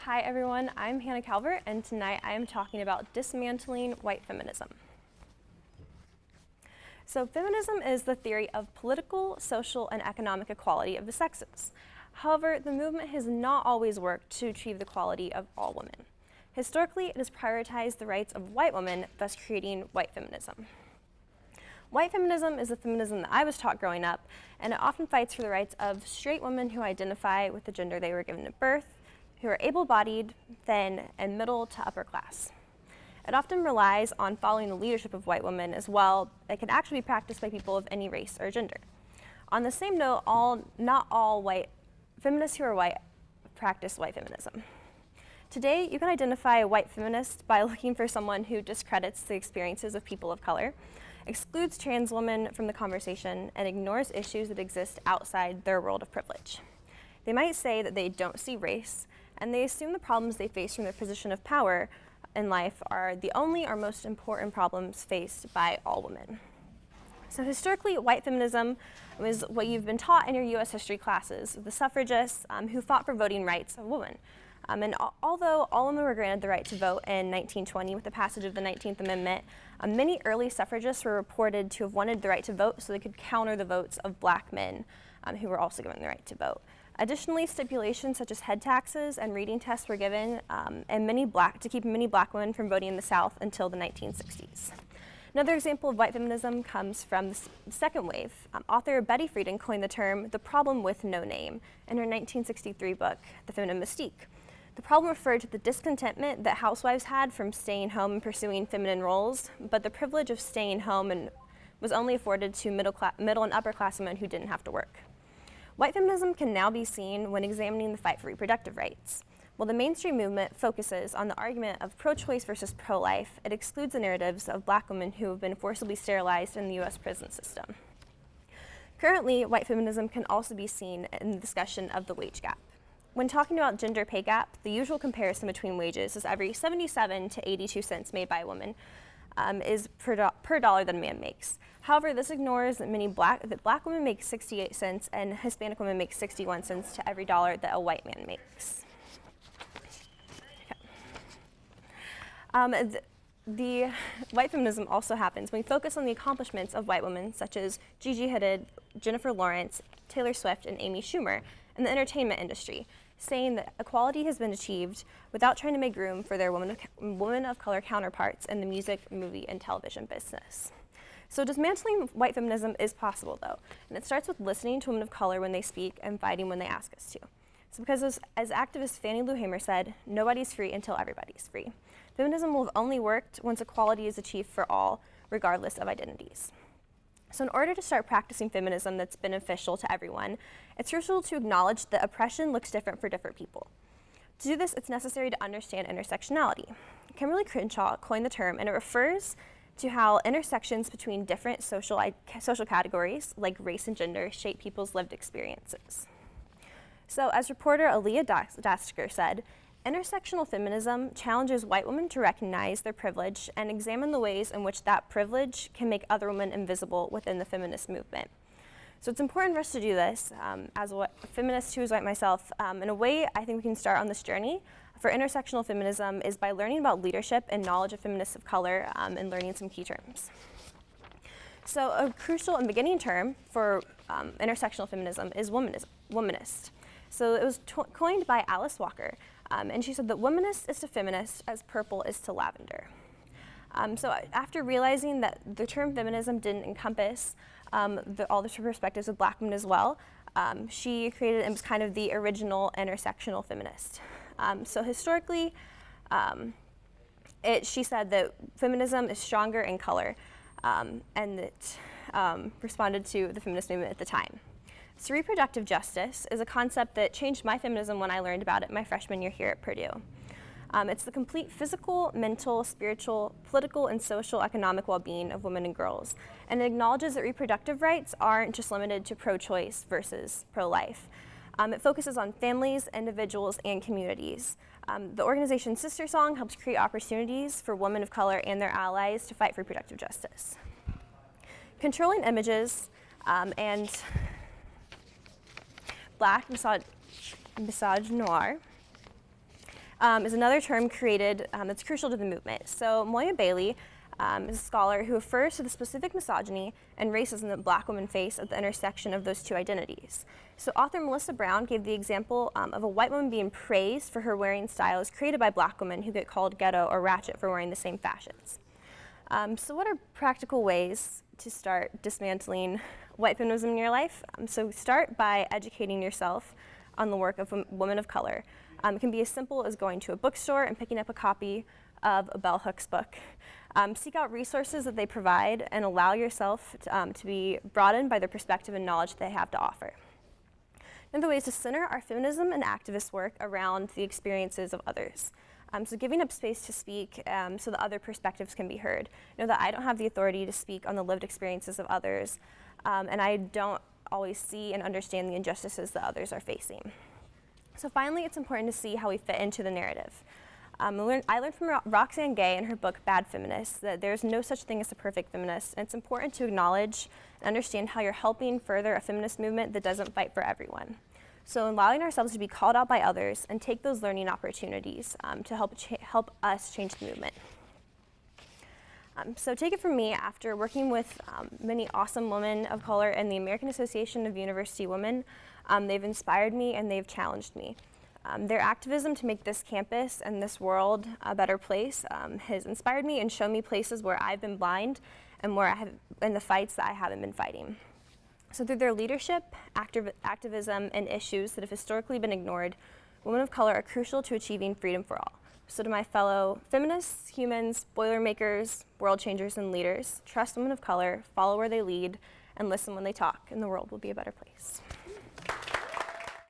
Hi everyone, I'm Hannah Calvert, and tonight I am talking about dismantling white feminism. So feminism is the theory of political, social, and economic equality of the sexes. However, the movement has not always worked to achieve the equality of all women. Historically, it has prioritized the rights of white women, thus creating white feminism. White feminism is the feminism that I was taught growing up, and it often fights for the rights of straight women who identify with the gender they were given at birth, who are able-bodied, thin, and middle to upper class. It often relies on following the leadership of white women as well. It can actually be practiced by people of any race or gender. On the same note, not all white feminists who are white practice white feminism. Today, you can identify a white feminist by looking for someone who discredits the experiences of people of color, excludes trans women from the conversation, and ignores issues that exist outside their world of privilege. They might say that they don't see race, and they assume the problems they face from their position of power in life are the only or most important problems faced by all women. So historically, white feminism was what you've been taught in your US history classes, the suffragists who fought for voting rights of women. Although all women were granted the right to vote in 1920 with the passage of the 19th Amendment, many early suffragists were reported to have wanted the right to vote so they could counter the votes of black men who were also given the right to vote. Additionally, stipulations such as head taxes and reading tests were given to keep many black women from voting in the South until the 1960s. Another example of white feminism comes from the second wave. Author Betty Friedan coined the term "the problem with no name" in her 1963 book, The Feminine Mystique. The problem referred to the discontentment that housewives had from staying home and pursuing feminine roles, but the privilege of staying home was only afforded to middle and upper class women who didn't have to work. White feminism can now be seen when examining the fight for reproductive rights. While the mainstream movement focuses on the argument of pro-choice versus pro-life, it excludes the narratives of black women who have been forcibly sterilized in the US prison system. Currently, white feminism can also be seen in the discussion of the wage gap. When talking about gender pay gap, the usual comparison between wages is every 77 to 82 cents made by a woman is per dollar that a man makes. However, this ignores that black women make 68 cents and Hispanic women make 61 cents to every dollar that a white man makes. Okay. The white feminism also happens when we focus on the accomplishments of white women such as Gigi Hadid, Jennifer Lawrence, Taylor Swift, and Amy Schumer in the entertainment industry, saying that equality has been achieved without trying to make room for their women of color counterparts in the music, movie, and television business. So dismantling white feminism is possible, though, and it starts with listening to women of color when they speak and fighting when they ask us to. So because as activist Fannie Lou Hamer said, nobody's free until everybody's free. Feminism will have only worked once equality is achieved for all, regardless of identities. So in order to start practicing feminism that's beneficial to everyone, it's crucial to acknowledge that oppression looks different for different people. To do this, it's necessary to understand intersectionality. Kimberly Crenshaw coined the term, and it refers to how intersections between different social categories, like race and gender, shape people's lived experiences. So as reporter Aaliyah Dasker said, intersectional feminism challenges white women to recognize their privilege and examine the ways in which that privilege can make other women invisible within the feminist movement. So it's important for us to do this, as a feminist who is white myself. In a way, I think we can start on this journey for intersectional feminism is by learning about leadership and knowledge of feminists of color and learning some key terms. So a crucial and beginning term for intersectional feminism is womanist. So it was coined by Alice Walker, and she said that womanist is to feminist as purple is to lavender. So after realizing that the term feminism didn't encompass all the perspectives of black women as well, she created, it was kind of the original intersectional feminist. So historically, she said that feminism is stronger in color, and it responded to the feminist movement at the time. So reproductive justice is a concept that changed my feminism when I learned about it my freshman year here at Purdue. It's the complete physical, mental, spiritual, political, and social economic well-being of women and girls, and it acknowledges that reproductive rights aren't just limited to pro-choice versus pro-life. It focuses on families, individuals, and communities. The organization Sister Song helps create opportunities for women of color and their allies to fight for reproductive justice. Controlling images and Black misogynoir is another term created that's crucial to the movement. So Moya Bailey is a scholar who refers to the specific misogyny and racism that Black women face at the intersection of those two identities. So author Melissa Brown gave the example of a white woman being praised for her wearing styles created by Black women who get called ghetto or ratchet for wearing the same fashions. So what are practical ways to start dismantling white feminism in your life? So start by educating yourself on the work of women of color. It can be as simple as going to a bookstore and picking up a copy of a bell hooks book. Seek out resources that they provide and allow yourself to be broadened by the perspective and knowledge they have to offer. Another way is to center our feminism and activist work around the experiences of others. So giving up space to speak so that other perspectives can be heard. Know that I don't have the authority to speak on the lived experiences of others, and I don't always see and understand the injustices that others are facing. So finally, it's important to see how we fit into the narrative. I learned from Roxane Gay in her book, Bad Feminists, that there's no such thing as a perfect feminist, and it's important to acknowledge and understand how you're helping further a feminist movement that doesn't fight for everyone. So allowing ourselves to be called out by others and take those learning opportunities to help us change the movement. So take it from me, after working with many awesome women of color in the American Association of University Women, they've inspired me and they've challenged me. Their activism to make this campus and this world a better place has inspired me and shown me places where I've been blind and in the fights that I haven't been fighting. So through their leadership, activism, and issues that have historically been ignored, women of color are crucial to achieving freedom for all. So to my fellow feminists, humans, Boilermakers, world changers, and leaders, trust women of color, follow where they lead, and listen when they talk, and the world will be a better place.